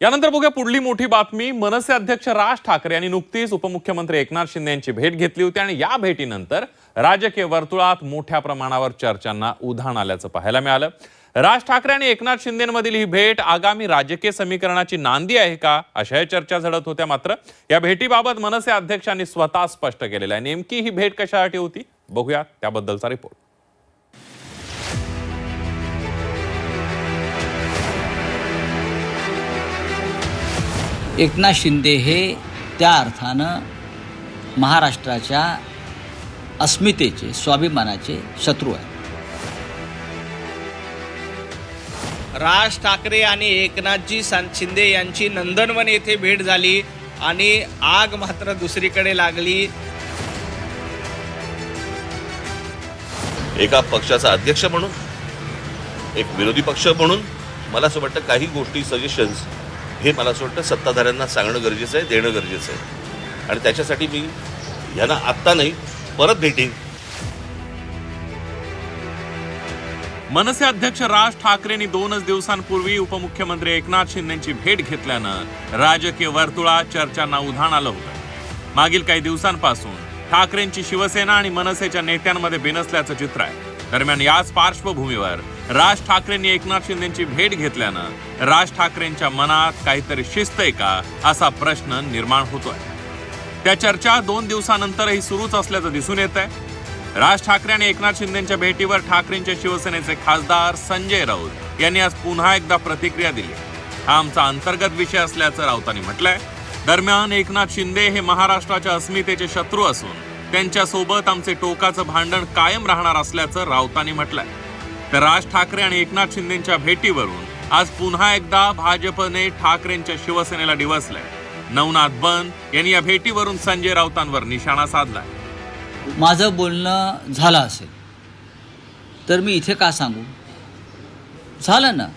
यानंतर बघूया पुढली मोठी बातमी। मनसे अध्यक्ष राज ठाकरे यांनी नुकतीच उपमुख्यमंत्री एकनाथ शिंदे यांची भेट घेतली होती आणि या भेटीनंतर राजकीय वर्तुळात मोठ्या प्रमाणावर चर्चांना उधाण आल्याचं पाहायला मिळालं। राज ठाकरे आणि एकनाथ शिंदेंमधील ही भेट आगामी राजकीय समीकरणाची नांदी आहे का, अशा चर्चा झडत होत्या। मात्र या भेटीबाबत मनसे अध्यक्षांनी स्वतः स्पष्ट केलेलं आहे। नेमकी ही भेट कशासाठी होती, बघूया त्याबद्दलचा रिपोर्ट। एकनाथ शिंदे हे त्या अर्थानं महाराष्ट्राच्या अस्मितेचे, स्वाभिमानाचे शत्रू आहेत। राज ठाकरे आणि एकनाथजी शिंदे यांची नंदनवन येथे भेट झाली आणि आग मात्र दुसरीकडे लागली। एका पक्षाचा अध्यक्ष म्हणून, एक विरोधी पक्ष म्हणून मला असं वाटतं काही गोष्टी, सजेशन्स हे मला असं वाटतं सत्ताधाऱ्यांना सांगणं गरजेचं आहे, देणं गरजेचं आहे। आणि त्याच्यासाठी मी यांना आत्ता नाही, परत भेटीन। मनसे अध्यक्ष राज ठाकरेंनी 2 दिवसांपूर्वी उपमुख्यमंत्री एकनाथ शिंदेंची भेट घेतल्यानं राजकीय वर्तुळात चर्चांना उधाण आलं होतं। मागील काही दिवसांपासून ठाकरेंची शिवसेना आणि मनसेच्या नेत्यांमध्ये बिनसल्याचं चित्र आहे। दरम्यान याच पार्श्वभूमीवर राज ठाकरेंनी एकनाथ शिंदेंची भेट घेतल्यानं राज ठाकरेंच्या मनात काहीतरी शिस्त आहे का, असा प्रश्न निर्माण होतोय। त्या चर्चा 2 दिवसानंतरही सुरूच असल्याचं दिसून येत आहे। राज ठाकरे आणि एकनाथ शिंदेंच्या भेटीवर ठाकरेंच्या शिवसेनेचे खासदार संजय राऊत यांनी आज पुन्हा एकदा प्रतिक्रिया दिली। हा आमचा अंतर्गत विषय असल्याचं राऊतांनी म्हटलंय। दरम्यान एकनाथ शिंदे हे महाराष्ट्राच्या अस्मितेचे शत्रू असून त्यांच्यासोबत आमचे टोकाचं भांडण कायम राहणार असल्याचं राऊतांनी म्हटलंय। तर राज ठाकरे आणि एकनाथ शिंदेंच्या भेटीवरून आज पुन्हा एकदा भाजपने ठाकरेंच्या शिवसेनेला डिवचलंय। नवनाथ बन यांनी या भेटीवरून संजय राऊतांवर निशाणा साधलाय। माझं बोलणं झालं असेल तर मी इथे का सांगू, झालं ना,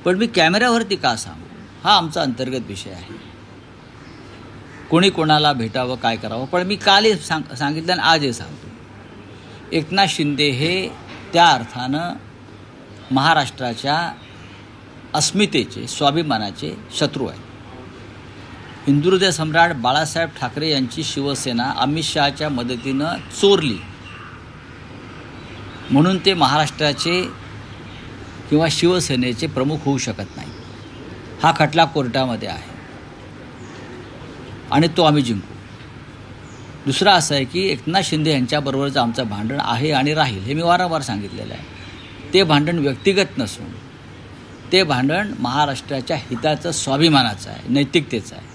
पण मी कॅमेऱ्यावरती का सांगू, हा आमचा अंतर्गत विषय आहे। कोणी कोणाला भेटावं, काय करावं, पण मी कालही सांगितलं आणि आजही सांगतो, एकनाथ शिंदे हे त्या अर्थानं महाराष्ट्राच्या अस्मितेचे, स्वाभिमानाचे शत्रू आहेत। हिंदुहृदय सम्राट बाळासाहेब ठाकरे यांची शिवसेना अमित शहाच्या मदतीनं चोरली म्हणून ते महाराष्ट्राचे किंवा शिवसेनेचे प्रमुख होऊ शकत नाही। हा खटला कोर्टामध्ये आहे आणि तो आम्ही जिंकू। दुसरा असं आहे की एकनाथ शिंदे यांच्याबरोबरचं आमचं भांडण आहे आणि राहील, हे मी वारंवार सांगितलेलं आहे। ते भांडण व्यक्तिगत नसून ते भांडण महाराष्ट्राच्या हिताचं, स्वाभिमानाचं आहे, नैतिकतेचं आहे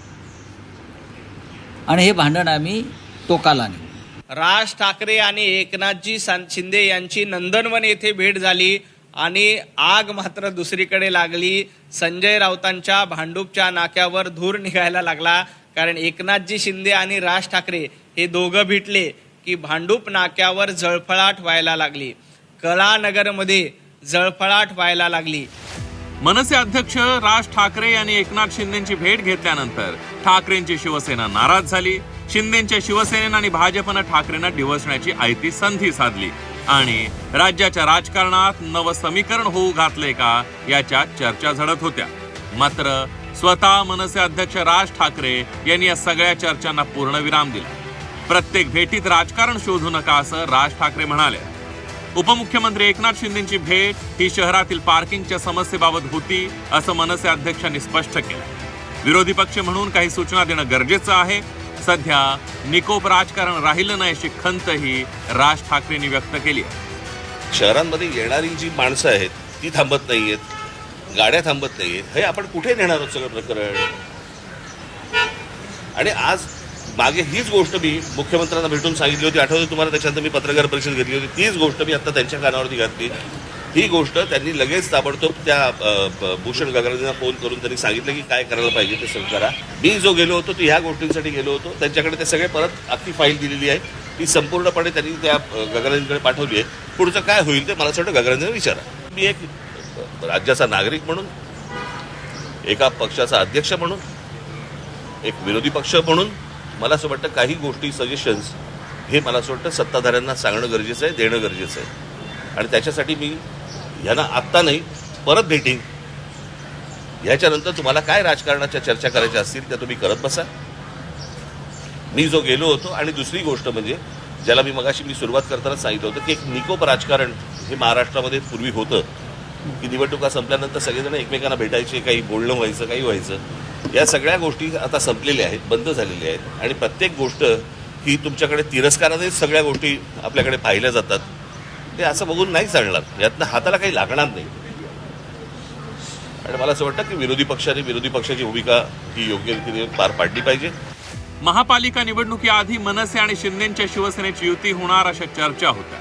आणि हे भांडण आम्ही टोकाला नेऊ। राज ठाकरे आणि एकनाथजी शिंदे यांची नंदनवन येथे भेट झाली आणि आग मात्र दुसरीकडे लागली। संजय राऊतांच्या भांडूपच्या नाक्यावर धूर निघायला लागला, कारण एकनाथजी शिंदे आणि राज ठाकरे हे दोघं भेटले की भांडूप नाक्यावर जळफळाट व्हायला लागली, कलानगरमध्ये जळफळाट व्हायला लागली। मनसे अध्यक्ष राज ठाकरे यांनी एकनाथ शिंदेंची भेट घेतल्यानंतर ठाकरेंची शिवसेना नाराज झाली। शिंदेंच्या शिवसेनेनं आणि भाजपनं ठाकरेंना डिवचण्याची आयती संधी साधली आणि राज्याच्या राजकारणात नवं समीकरण होऊ घातलंय का, याच्या चर्चा झडत होत्या। मात्र स्वतः मनसे अध्यक्ष राज ठाकरे यांनी या सगळ्या चर्चांना पूर्णविराम दिला। प्रत्येक भेटीत राजकारण शोधू नका, असं राज ठाकरे म्हणाले। उपमुख्यमंत्री एकनाथ शिंदेंची भेट ही शहरातील पार्किंगच्या समस्येबाबत होती, असं मनसे अध्यक्षांनी स्पष्ट केलं। विरोधी पक्ष म्हणून काही सूचना देणं गरजेचं आहे। सध्या निकोप राजकारण राहिलं नाही, अशी खंतही राज ठाकरेंनी व्यक्त केली आहे। शहरांमध्ये येणारी जी माणसं आहेत ती थांबत नाहीयेत, गाड्या थांबत नाहीयेत, हे आपण कुठे नेणार आहोत सगळं प्रकरण? आणि आज मागे हीच गोष्ट मी मुख्यमंत्र्यांना भेटून सांगितली होती, आठवते तुम्हाला? त्याच्यानंतर मी पत्रकार परिषद घेतली होती, तीच गोष्ट मी आता त्यांच्या कानावरती घातली। ही गोष्ट त्यांनी लगेच ताबडतोब त्या भूषण गगरांना फोन करून त्यांनी सांगितलं की काय करायला पाहिजे ते सगळं करा। मी जो गेलो होतो ते ह्या गोष्टींसाठी गेलो होतो, त्यांच्याकडे ते सगळे परत अख्खी फाईल दिलेली आहे, ती संपूर्णपणे त्यांनी त्या गगरांकडे पाठवली आहे। पुढचं काय होईल ते मला असं वाटतं गगरांना विचारा। मी एक राज्याचा नागरिक म्हणून, एका पक्षाचा अध्यक्ष म्हणून, एक विरोधी पक्ष म्हणून मला असं वाटतं काही गोष्टी, सजेशन्स हे मला असं वाटतं सत्ताधाऱ्यांना सांगणं गरजेचं आहे, देणं गरजेचं आहे। आणि त्याच्यासाठी मी यांना आत्ता नाही, परत भेटीन। ह्याच्यानंतर तुम्हाला काय राजकारणाच्या चर्चा करायच्या असतील त्या तुम्ही करत बसा. मी जो गेलो होतो, आणि दुसरी गोष्ट म्हणजे ज्याला मी सुरुवात करताना सांगितलं होतं की एक निकोप राजकारण हे महाराष्ट्रामध्ये पूर्वी होतं, की निवडणुका संपल्यानंतर सगळेजण एकमेकांना भेटायचे, काही बोलणं व्हायचं, काही व्हायचं. या सगळ्या गोष्टी आता संपलेल्या आहेत, बंद झालेल्या आहेत. आणि प्रत्येक गोष्ट ही तुमच्याकडे तिरस्कारानेच सगळ्या गोष्टी आपल्याकडे पाहिल्या जातात. ते असं बघून नाही चालणार, यातनं हाताला काही लागणार नाही. आणि मला असं वाटतं की विरोधी पक्षाची भूमिका ही योग्य रीतीने पार पाडली पाहिजे. महापालिका निवडणुकीआधी मनसे आणि शिंदेच्या शिवसेनेची युती होणार अशा चर्चा होत्या.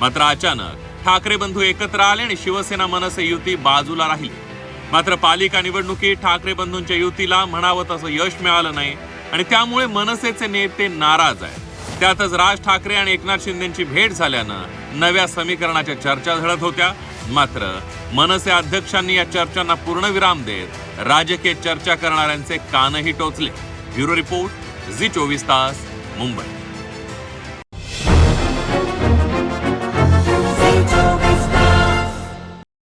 मात्र अचानक ठाकरे बंधू एकत्र आले आणि शिवसेना मनसे युती बाजूला राहिली. मात्र पालिका निवडणुकीत ठाकरे बंधूंच्या युतीला म्हणावं तसं यश मिळालं नाही आणि त्यामुळे मनसेचे नेते नाराज आहेत. त्यातच राज ठाकरे आणि एकनाथ शिंदेची भेट झाल्यानं नव्या समीकरणाच्या चर्चा झडत होत्या. मात्र मनसे अध्यक्षांनी या चर्चांना पूर्णविराम देत राजकीय चर्चा करणाऱ्यांचे कानही टोचले. ब्युरो रिपोर्ट, झी 24 तास, मुंबई.